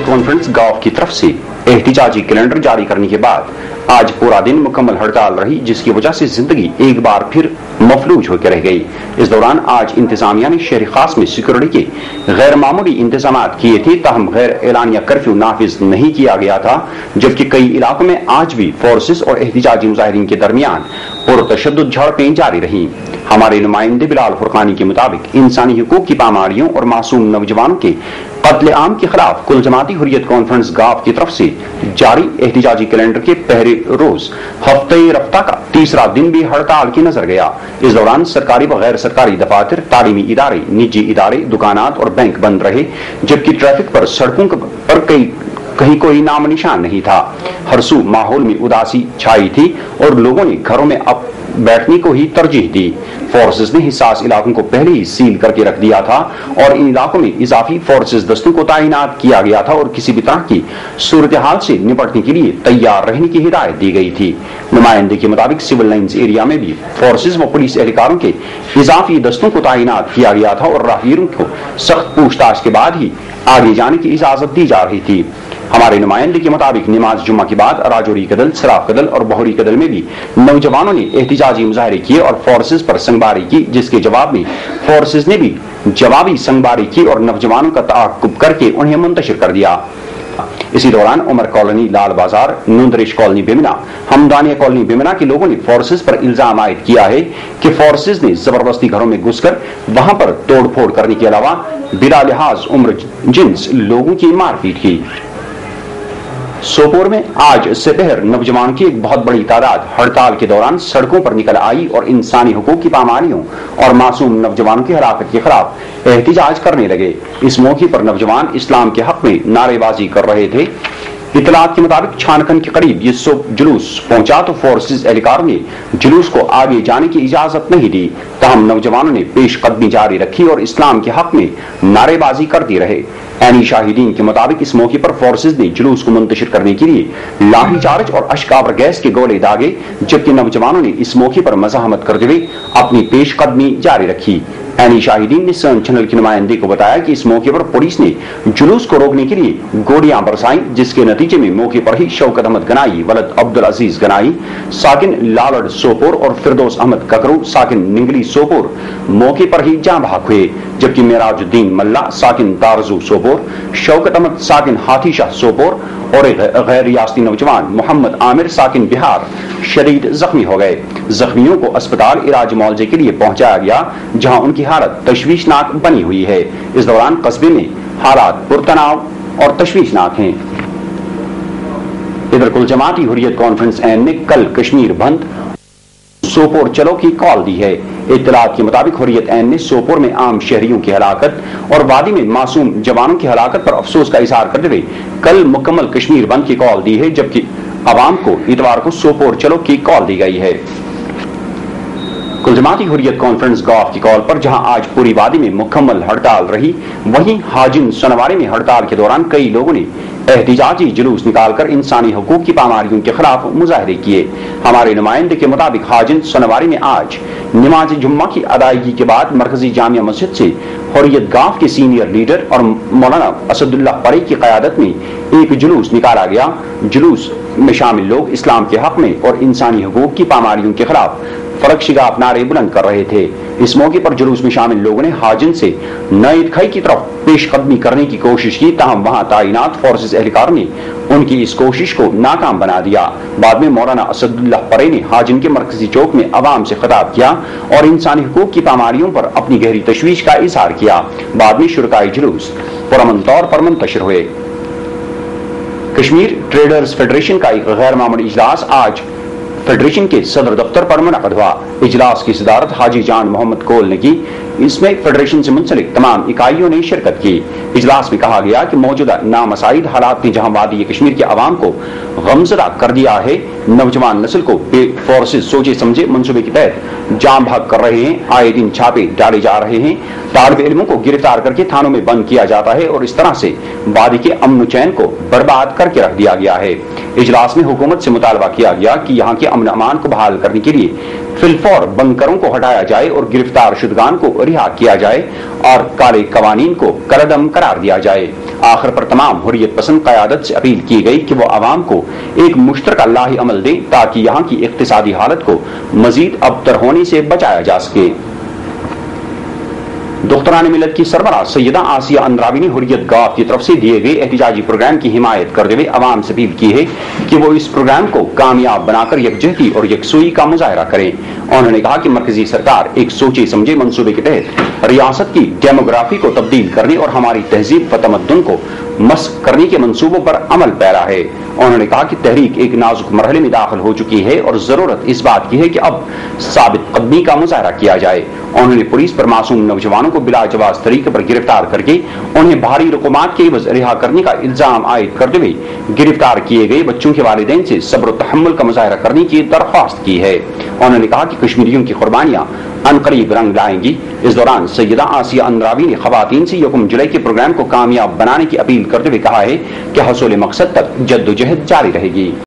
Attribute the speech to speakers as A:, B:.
A: Conference गाँव की तरफ से एहतिजाजी कैलेंडर जारी करने के बाद आज पूरा दिन मुकम्मल हड़ताल रही, जिसकी वजह से जिंदगी एक बार फिर मफलूज होकर रह गई। इस दौरान आज इंतजामिया ने शहर खास में सिक्योरिटी के गैर मामूली इंतजाम किए थे, ताहम गैर एलानिया कर्फ्यू नाफिज नहीं किया गया था, जबकि कई इलाकों में आज भी फोर्सेस और एहतिजाजी मुजाहिरीन के दरमियान पुरतशद्दुद झड़पें जारी रही। हमारे नुमाइंदे बिलाल फुरकानी के मुताबिक इंसानी हुकूक की पामारियों और मासूम नौजवानों के कत्ले आम के खिलाफ कुल जमाती हुर्रियत कॉन्फ्रेंस गाँव की तरफ से जारी एहतिजाजी कैलेंडर के पहले रोज हफ्ते रफ्ता का तीसरा दिन भी हड़ताल की नजर गया। इस दौरान सरकारी व गैर सरकारी दफातर, तालीमी इदारे, निजी इदारे, दुकानात और बैंक बंद रहे, जबकि ट्रैफिक पर सड़कों पर कहीं कोई नाम निशान नहीं था। हरसू माहौल में उदासी छाई थी और लोगों ने घरों में अब बैठने को ही तरजीह दी। फोर्सेस ने हिसास इलाकों को पहले ही सील करके रख दिया था और इन इलाकों में इजाफी फोर्सेस दस्तों को तैनात किया गया था और किसी भी तरह की सूरत हाल से निपटने के लिए तैयार रहने की हिदायत दी गई थी। नुमाइंदे के मुताबिक सिविल लाइन्स एरिया में भी फोर्सेस व पुलिस एहलकारों के इजाफी दस्तों को तैनात किया गया था और राहगीरों को सख्त पूछताछ के बाद ही आगे जाने की इजाजत दी जा रही थी। हमारे नुमाइंदे के मुताबिक नमाज जुम्मा के बाद राजौरी कदल, सराफ कदल और बहरी कदल में भी नौजवानों ने एहतिजाजी मुजाहरे किए और फोर्सेस पर संगबारी की, जिसके जवाब में फोर्सेस ने भी जवाबी संगबारी की और नौजवानों का ताक़ुब करके उन्हें मुंतशिर कर दिया। इसी दौरान उमर कॉलोनी, लाल बाजार, नूंदरेश कॉलोनी बिमना, हमदानिया कॉलोनी बिमना के लोगों ने फोर्सेस पर इल्जाम आयद किया है कि फोर्सेस ने जबरदस्ती घरों में घुसकर वहां पर तोड़फोड़ करने के अलावा बिला लिहाज उम्र जिन्स लोगों की मारपीट की। सोपोर में आज दोपहर नौजवानों की एक बहुत बड़ी तादाद हड़ताल के दौरान सड़कों पर निकल आई और इंसानी हुकूक की पामारियों और मासूम नौजवानों की हलाकत के खिलाफ एहतिजाज करने लगे। इस मौके पर नौजवान इस्लाम के हक में नारेबाजी कर रहे थे। इतलात के मुताबिक छानकन के करीब ये जुलूस पहुंचा तो फोर्सेस एहलकारों ने जुलूस को आगे जाने की इजाजत नहीं दी, तहम नौजवानों ने पेशकदमी जारी रखी और इस्लाम के हक में नारेबाजी करते रहे। ऐनी शाहिदीन के मुताबिक इस मौके पर फोर्सेस ने जुलूस को मुंतशिर करने के लिए लाठीचार्ज और अश्कावर गैस के गोले दागे, जबकि नौजवानों ने इस मौके पर मज़ाहमत करते हुए अपनी पेशकदमी जारी रखी। ऐनी शाहिदीन ने सन चैनल के नुमाइंदे को बताया कि इस मौके पर पुलिस ने जुलूस को रोकने के लिए गोलियां बरसाई, जिसके नतीजे में मौके पर ही शौकत अहमद गनाई, वलद अब्दुल अजीज गनाई, साकिन लालड़ सोपोर और फिरदौस अहमद ककरू, साकिन निंगली सोपोर मौके पर ही जाँ बहक हुए, जबकि मेराजुद्दीन मल्ला, साकिन तारजू सोपोर, शौकत अहमद साकिन हाथीशाह सोपोर और एक गैर रियासती नौजवान मोहम्मद आमिर साकिन बिहार शदीद जख्मी हो गए। जख्मियों को अस्पताल इलाज मुआवजे के लिए पहुंचाया गया, जहां उनकी हालत तशवीशनाक बनी हुई है। इस दौरान कस्बे में हालात पुरतनाव और तशवीशनाक हैं। इधर कुल जमाती हुर्रियत कॉन्फ्रेंस एन ने कल कश्मीर बंद सोपोर चलो की कॉल दी है। इत्तलात के मुताबिक हुर्रियत ऐन ने सोपोर में आम शहरियों की हलाकत और वादी में मासूम जवानों की हलाकत पर अफसोस का इजहार करते हुए कल मुकम्मल कश्मीर बंद की कॉल दी है, जबकि अवाम को इतवार को सोपोर चलो की कॉल दी गई है। कुल जमाती हुर्रियत कॉन्फ्रेंस गॉफ की कॉल पर जहां आज पूरी वादी में मुकम्मल हड़ताल रही, वहीं हाजिन सनवारे में हड़ताल के दौरान कई लोगों ने एहतिजाजी जुलूस निकालकर इंसानी हुकूक की पामारियों के खिलाफ मुजाहरे किए। हमारे नुमाइंदे के मुताबिक हाजिन सनवारी में आज नमाज जुम्मा की अदायगी के बाद मरकजी जामिया मस्जिद से हुर्रियत गाँव के सीनियर लीडर और मौलाना असदुल्लाह परी की क़यादत में एक जुलूस निकाला गया। जुलूस में शामिल लोग इस्लाम के हक में और इंसानी हुकूक की पामारियों के खिलाफ फर्क शिगाफ नारे बुलंद कर रहे थे। इस मौके पर जुलूस में शामिल लोगों ने हाजिन से नए खई की तरफ पेशकदमी करने की कोशिश की, ताहम वहां तैनात फोर्सेस एहलकारों ने उनकी इस कोशिश को नाकाम बना दिया। बाद में मौलाना असदुल्लाह परे ने हाजिन के मरकजी चौक में अवाम से खिताब किया और इंसानी हुकूक की पामारियों पर अपनी गहरी तशवीश का इजहार किया। बाद में शुरकाई जुलूस पुरअमन तौर पर मुंतशिर हुए। कश्मीर ट्रेडर्स फेडरेशन का एक गैर मामूली इजलास आज फेडरेशन के सदर दफ्तर पर मुनक़द हुआ। इजलास की सदारत हाजी जान मोहम्मद कोल ने की। इसमें फेडरेशन से मुंसलिक तमाम इकाइयों ने शिरकत की। इजलास में कहा गया कि मौजूदा नामसाइद हालात ने जहां वादी कश्मीर के अवाम को गमज़दा कर दिया है, नौजवान नस्ल को फोर्सेस सोचे समझे मंसूबे के तहत जाम भाग कर रहे हैं, आए दिन छापे डाले जा रहे हैं, तालिब इल्मों को गिरफ्तार करके थानों में बंद किया जाता है और इस तरह से वादी के अमन चैन को बर्बाद करके रख दिया गया है। इजलास में हुकूमत से मुतालबा किया गया कि यहाँ के امن امان کو بحال کرنے کے لیے فلفور بنکروں کو ہٹایا جائے اور گرفتار شدگان کو رہا کیا جائے اور کالے قوانین کو کالعدم قرار دیا جائے۔ آخر پر تمام حریت پسند قیادت سے اپیل کی گئی کہ وہ عوام کو ایک مشترکہ لاہی عمل دیں تاکہ یہاں کی اقتصادی حالت کو مزید ابتر ہونے سے بچایا جا سکے۔ دختران ملت کی سربراہ سیدہ آسیہ اندرابی نے حریت گاف کی طرف سے دیے گئے احتجاجی پروگرام کی حمایت کرتے ہوئے عوام سے اپیل کی ہے کہ وہ اس پروگرام کو کامیاب بنا کر یکجہتی اور یکسوئی کا مظاہرہ کریں۔ انہوں نے کہا کہ مرکزی سرکار ایک سوچے سمجھے منصوبے کے تحت ریاست کی ڈیموگرافی کو تبدیل کرنے اور ہماری تہذیب و تمدن کو مسخ کرنے کے منصوبوں پر عمل پیرا ہے۔ انہوں نے کہا کہ تحریک ایک نازک مرحلے میں داخل ہو چکی ہے اور ضرورت اس بات کی ہے کہ اب ثابت قدمی کا مظاہرہ کیا جائے۔ انہوں نے پولیس پر معصوم نوجوانوں کو بلا جواز طریقے پر گرفتار کر کے انہیں بھاری رقومات کے عوض رہا کرنے کا الزام عائد کرتے ہوئے گرفتار کیے گئے بچوں کے والدین سے صبر و تحمل کا مظاہرہ کرنے کی درخواست کی ہے۔ انہوں نے کہا کہ کشمیریوں کی قربانیاں عنقریب رنگ لائیں گی۔ اس دوران سیدہ آسیہ اندرابی نے خواتین سے 1 جولائی کے پروگرام کو کامیاب بنانے کی اپیل کرتے ہوئے کہا ہے کہ حصول مقصد تک جدوجہد جاری رہے گی۔